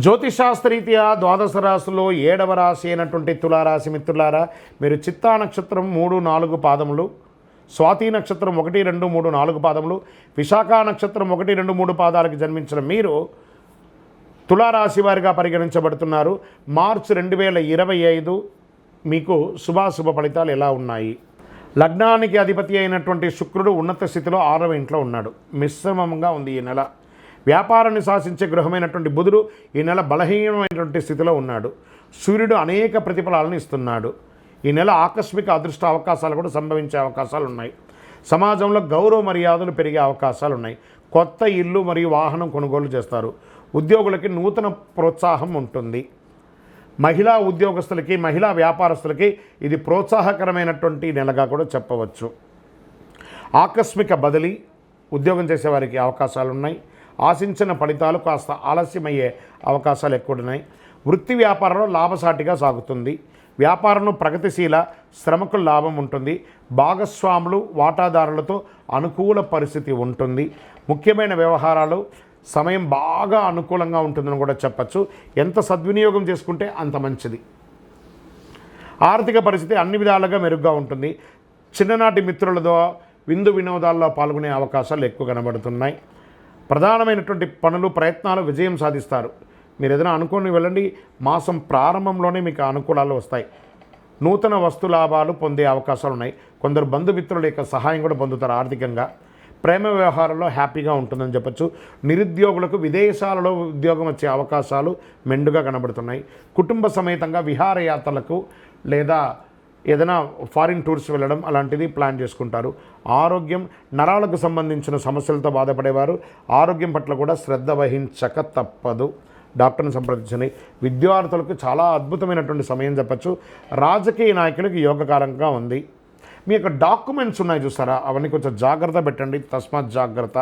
జ్యోతిషాస్త్రరీత్యా ద్వాదశ రాశుల్లో 7వ రాశి అయినటువంటి తులారాశి మిత్రులారా, మీరు చిత్తా నక్షత్రం 3, 4 పాదములు, స్వాతి నక్షత్రం 1, 2, 3, 4 పాదములు, విశాఖ నక్షత్రం 1, 2, 3 పాదాలకు జన్మించిన మీరు తులారాశి వారిగా పరిగణించబడుతున్నారు. మార్చి 2025 మీకు శుభాశుభ ఫలితాలు ఎలా ఉన్నాయి? లగ్నానికి అధిపతి అయినటువంటి శుక్రుడు ఉన్నత స్థితిలో 6వ ఇంట్లో ఉన్నాడు. మిశ్రమంగా ఉంది ఈ నెల. వ్యాపారాన్ని శాసించే గృహమైనటువంటి బుధుడు ఈ నెల బలహీనమైనటువంటి స్థితిలో ఉన్నాడు. సూర్యుడు అనేక ప్రతిఫలాలను ఇస్తున్నాడు. ఈ నెల ఆకస్మిక అదృష్ట అవకాశాలు కూడా సంభవించే అవకాశాలు ఉన్నాయి. సమాజంలో గౌరవ మర్యాదలు పెరిగే అవకాశాలు ఉన్నాయి. కొత్త ఇల్లు మరియు వాహనం కొనుగోలు చేస్తారు. ఉద్యోగులకి నూతన ప్రోత్సాహం ఉంటుంది. మహిళా ఉద్యోగస్తులకి, మహిళా వ్యాపారస్తులకి ఇది ప్రోత్సాహకరమైనటువంటి నెలగా కూడా చెప్పవచ్చు. ఆకస్మిక బదిలీ ఉద్యోగం చేసేవారికి అవకాశాలు ఉన్నాయి. ఆశించిన ఫలితాలు కాస్త ఆలస్యమయ్యే అవకాశాలు ఎక్కువ ఉన్నాయి. వృత్తి వ్యాపారంలో లాభసాటిగా సాగుతుంది. వ్యాపారంలో ప్రగతిశీల, శ్రమకు లాభం ఉంటుంది. భాగస్వాములు, వాటాదారులతో అనుకూల పరిస్థితి ఉంటుంది. ముఖ్యమైన వ్యవహారాలు సమయం బాగా అనుకూలంగా ఉంటుందని కూడా చెప్పచ్చు. ఎంత సద్వినియోగం చేసుకుంటే అంత మంచిది. ఆర్థిక పరిస్థితి అన్ని విధాలుగా మెరుగ్గా ఉంటుంది. చిన్ననాటి మిత్రులతో విందు వినోదాల్లో పాల్గొనే అవకాశాలు ఎక్కువ కనబడుతున్నాయి. ప్రధానమైనటువంటి పనులు, ప్రయత్నాలు విజయం సాధిస్తారు. మీరు ఏదైనా అనుకుని వెళ్ళండి. మాసం ప్రారంభంలోనే మీకు అనుకూలాలు వస్తాయి. నూతన వస్తు లాభాలు పొందే అవకాశాలు ఉన్నాయి. కొందరు బంధుమిత్రుల యొక్క సహాయం కూడా పొందుతారు. ఆర్థికంగా ప్రేమ వ్యవహారంలో హ్యాపీగా ఉంటుందని చెప్పచ్చు. నిరుద్యోగులకు విదేశాలలో ఉద్యోగం వచ్చే అవకాశాలు మెండుగా కనబడుతున్నాయి. కుటుంబ సమేతంగా విహారయాత్రలకు లేదా ఏదైనా ఫారిన్ టూర్స్ వెళ్ళడం అలాంటిది ప్లాన్ చేసుకుంటారు. ఆరోగ్యం, నరాలకు సంబంధించిన సమస్యలతో బాధపడేవారు ఆరోగ్యం పట్ల కూడా శ్రద్ధ వహించక తప్పదు. డాక్టర్ని సంప్రదించండి. విద్యార్థులకు చాలా అద్భుతమైనటువంటి సమయం చెప్పచ్చు. రాజకీయ నాయకులకు యోగకారంగా ఉంది. మీ యొక్క డాక్యుమెంట్స్ ఉన్నాయి చూస్తారా, అవన్నీ కొంచెం జాగ్రత్త పెట్టండి. తస్మాత్ జాగ్రత్త.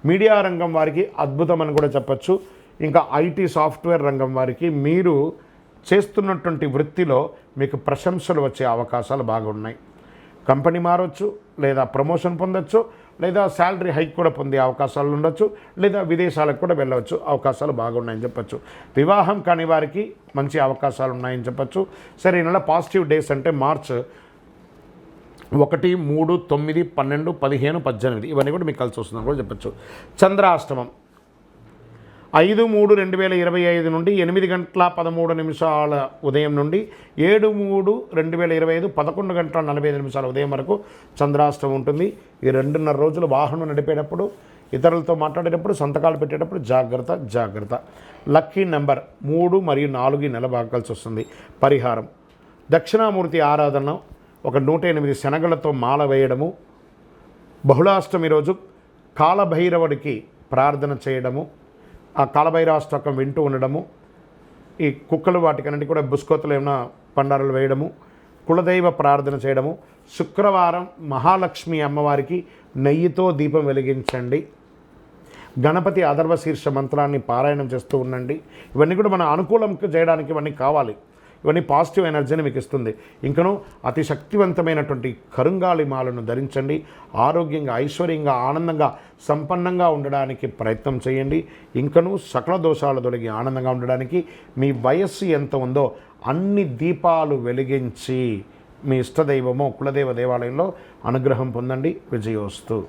మీడియా రంగం వారికి అద్భుతమని కూడా చెప్పచ్చు. ఇంకా ఐటీ సాఫ్ట్వేర్ రంగం వారికి మీరు చేస్తున్నటువంటి వృత్తిలో మీకు ప్రశంసలు వచ్చే అవకాశాలు బాగున్నాయి. కంపెనీ మారవచ్చు, లేదా ప్రమోషన్ పొందొచ్చు, లేదా శాలరీ హైక్ కూడా పొందే అవకాశాలు ఉండొచ్చు, లేదా విదేశాలకు కూడా వెళ్ళవచ్చు. అవకాశాలు బాగున్నాయని చెప్పచ్చు. వివాహం కాని వారికి మంచి అవకాశాలు ఉన్నాయని చెప్పచ్చు. సరే, ఈ నెల పాజిటివ్ డేస్ అంటే మార్చ్ 1, 3, 9, 12, 15, 18 ఇవన్నీ కూడా మీకు కలిసి వస్తుందని కూడా చెప్పచ్చు. చంద్రాష్టమం 5/3/2025 నుండి 8:13 ఉదయం నుండి 7/3/2025 11:45 ఉదయం వరకు చంద్రాష్టమం ఉంటుంది. ఈ 2.5 రోజులు వాహనం నడిపేటప్పుడు, ఇతరులతో మాట్లాడేటప్పుడు, సంతకాలు పెట్టేటప్పుడు జాగ్రత్త. లక్కీ నెంబర్ 3 మరియు 4 ఈ నెల బాగా కలిసి వస్తుంది. పరిహారం: దక్షిణామూర్తి ఆరాధన, ఒక 108 శనగలతో మాల వేయడము, బహుళాష్టమి రోజు కాలభైరవుడికి ప్రార్థన చేయడము, ఆ కాలభైరవాష్టకం వింటూ ఉండడము, ఈ కుక్కలు వాటికన్నిటి కూడా బుస్కోతలు ఏమైనా పండారాలు వేయడము, కులదైవ ప్రార్థన చేయడము, శుక్రవారం మహాలక్ష్మి అమ్మవారికి నెయ్యితో దీపం వెలిగించండి, గణపతి అథర్వ శీర్ష మంత్రాన్ని పారాయణం చేస్తూ ఉండండి. ఇవన్నీ కూడా మన అనుకూలం చేయడానికి ఇవన్నీ కావాలి. ఇవన్నీ పాజిటివ్ ఎనర్జీని మీకు ఇస్తుంది. ఇంకనూ అతి శక్తివంతమైనటువంటి కరుంగాళి మాలను ధరించండి. ఆరోగ్యంగా, ఐశ్వర్యంగా, ఆనందంగా, సంపన్నంగా ఉండడానికి ప్రయత్నం చేయండి. ఇంకనూ సకల దోషాలు తొలగి ఆనందంగా ఉండడానికి మీ వయస్సు ఎంత ఉందో అన్ని దీపాలు వెలిగించి మీ ఇష్టదైవమో కులదైవ దేవాలయంలో అనుగ్రహం పొందండి. విజయోస్తు.